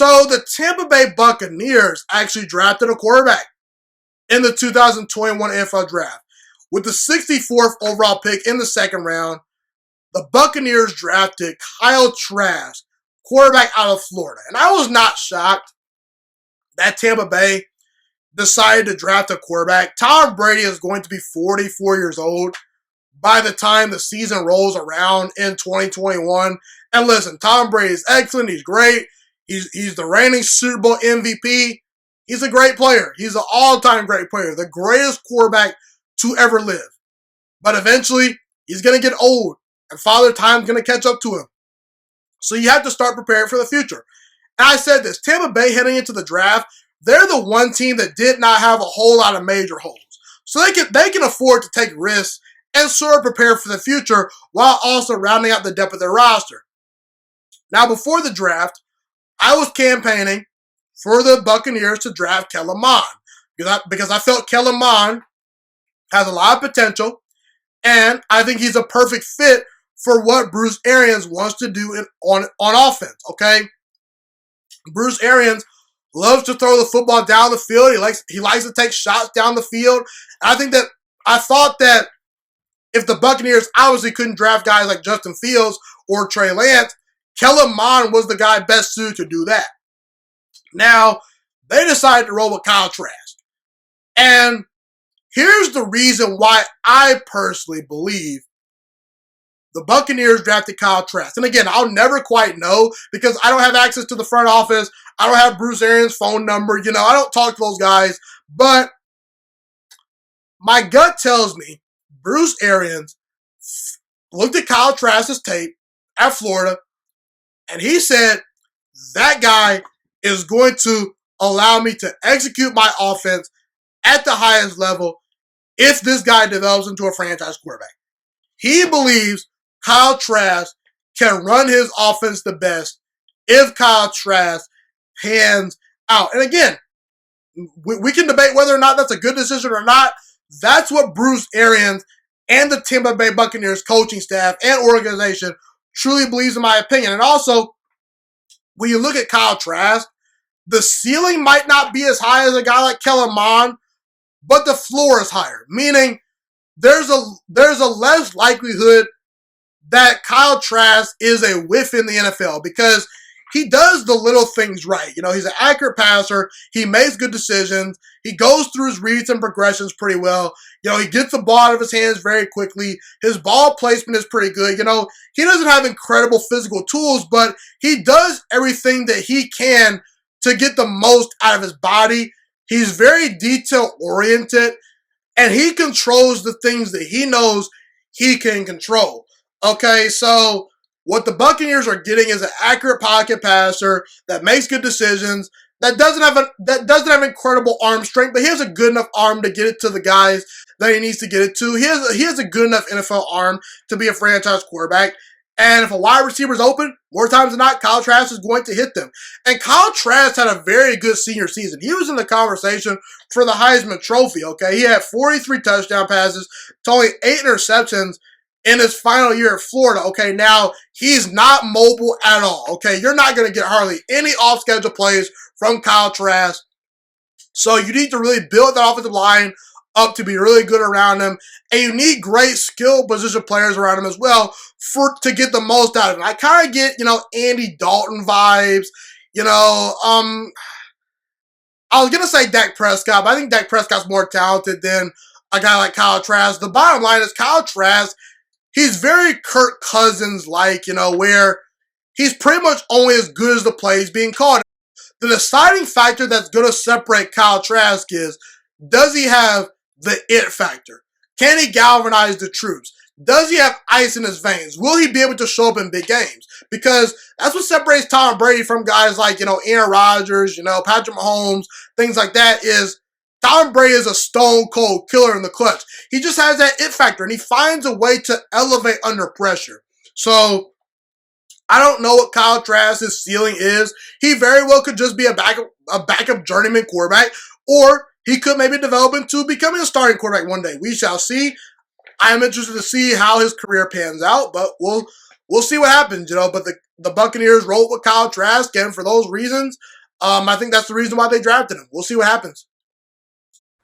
So the Tampa Bay Buccaneers actually drafted a quarterback in the 2021 NFL Draft. With the 64th overall pick in the second round, the Buccaneers drafted Kyle Trask, quarterback out of Florida. And I was not shocked that Tampa Bay decided to draft a quarterback. Tom Brady is going to be 44 years old by the time the season rolls around in 2021. And listen, Tom Brady is excellent. He's great. He's the reigning Super Bowl MVP. He's a great player. He's an all-time great player. The greatest quarterback to ever live. But eventually, he's going to get old. And Father Time's going to catch up to him. So you have to start preparing for the future. And I said this, Tampa Bay heading into the draft, they're the one team that did not have a whole lot of major holes. So they can afford to take risks and sort of prepare for the future while also rounding out the depth of their roster. Now, before the draft, I was campaigning for the Buccaneers to draft Kellen Mond because I felt Kellen Mond has a lot of potential, and I think he's a perfect fit for what Bruce Arians wants to do on offense, okay? Bruce Arians loves to throw the football down the field. He likes to take shots down the field. I thought that if the Buccaneers obviously couldn't draft guys like Justin Fields or Trey Lance, Kellen Mond was the guy best suited to do that. Now, they decided to roll with Kyle Trask. And here's the reason why I personally believe the Buccaneers drafted Kyle Trask. And again, I'll never quite know because I don't have access to the front office. I don't have Bruce Arians' phone number. I don't talk to those guys. But my gut tells me Bruce Arians looked at Kyle Trask's tape at Florida, and he said, that guy is going to allow me to execute my offense at the highest level if this guy develops into a franchise quarterback. He believes Kyle Trask can run his offense the best if Kyle Trask pans out. And again, we can debate whether or not that's a good decision or not. That's what Bruce Arians and the Tampa Bay Buccaneers coaching staff and organization truly believes, in my opinion. And also, when you look at Kyle Trask, the ceiling might not be as high as a guy like Kellen Mond, but the floor is higher. Meaning, there's a less likelihood that Kyle Trask is a whiff in the NFL because he does the little things right. He's an accurate passer. He makes good decisions. He goes through his reads and progressions pretty well. He gets the ball out of his hands very quickly. His ball placement is pretty good. He doesn't have incredible physical tools, but he does everything that he can to get the most out of his body. He's very detail-oriented, and he controls the things that he knows he can control. Okay, so what the Buccaneers are getting is an accurate pocket passer that makes good decisions, that doesn't have incredible arm strength, but he has a good enough arm to get it to the guys that he needs to get it to. He has a good enough NFL arm to be a franchise quarterback. And if a wide receiver is open, more times than not, Kyle Trask is going to hit them. And Kyle Trask had a very good senior season. He was in the conversation for the Heisman Trophy, okay? He had 43 touchdown passes to only 8 interceptions in his final year at Florida, okay? Now, he's not mobile at all, okay? You're not going to get hardly any off-schedule plays from Kyle Trask. So you need to really build that offensive line up to be really good around him. And you need great skill position players around him as well to get the most out of him. I kind of get, Andy Dalton vibes. I was going to say Dak Prescott, but I think Dak Prescott's more talented than a guy like Kyle Trask. The bottom line is Kyle Trask, he's very Kirk Cousins-like, where he's pretty much only as good as the plays being called. The deciding factor that's going to separate Kyle Trask is, does he have the it factor? Can he galvanize the troops? Does he have ice in his veins? Will he be able to show up in big games? Because that's what separates Tom Brady from guys like, Aaron Rodgers, Patrick Mahomes, things like that, is Tom Brady is a stone cold killer in the clutch. He just has that it factor, and he finds a way to elevate under pressure. So I don't know what Kyle Trask's ceiling is. He very well could just be a backup journeyman quarterback, or he could maybe develop into becoming a starting quarterback one day. We shall see. I am interested to see how his career pans out, but we'll see what happens, But the Buccaneers rolled with Kyle Trask, and for those reasons, I think that's the reason why they drafted him. We'll see what happens.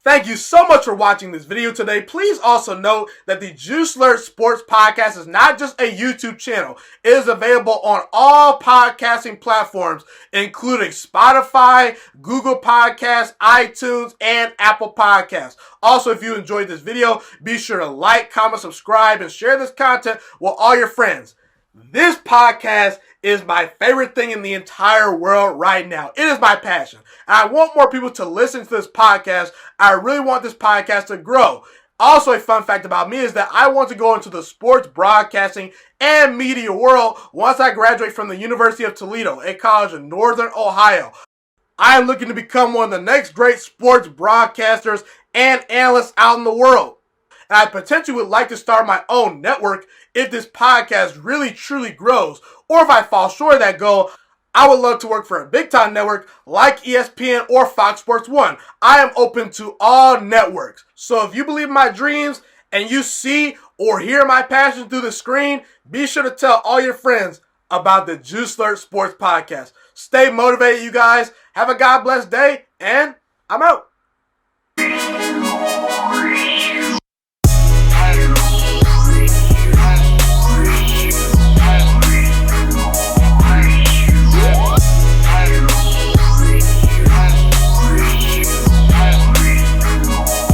Thank you so much for watching this video today. Please also note that the Juiciest Sports Podcast is not just a YouTube channel. It is available on all podcasting platforms, including Spotify, Google Podcasts, iTunes, and Apple Podcasts. Also, if you enjoyed this video, be sure to like, comment, subscribe, and share this content with all your friends. This podcast is my favorite thing in the entire world right now. It is my passion. And I want more people to listen to this podcast. I really want this podcast to grow. Also, a fun fact about me is that I want to go into the sports broadcasting and media world once I graduate from the University of Toledo, a college in Northern Ohio. I am looking to become one of the next great sports broadcasters and analysts out in the world. And I potentially would like to start my own network if this podcast really truly grows. Or if I fall short of that goal, I would love to work for a big time network like ESPN or Fox Sports 1. I am open to all networks. So if you believe in my dreams and you see or hear my passion through the screen, be sure to tell all your friends about the Juiciest Sports Podcast. Stay motivated, you guys. Have a God bless day, and I'm out.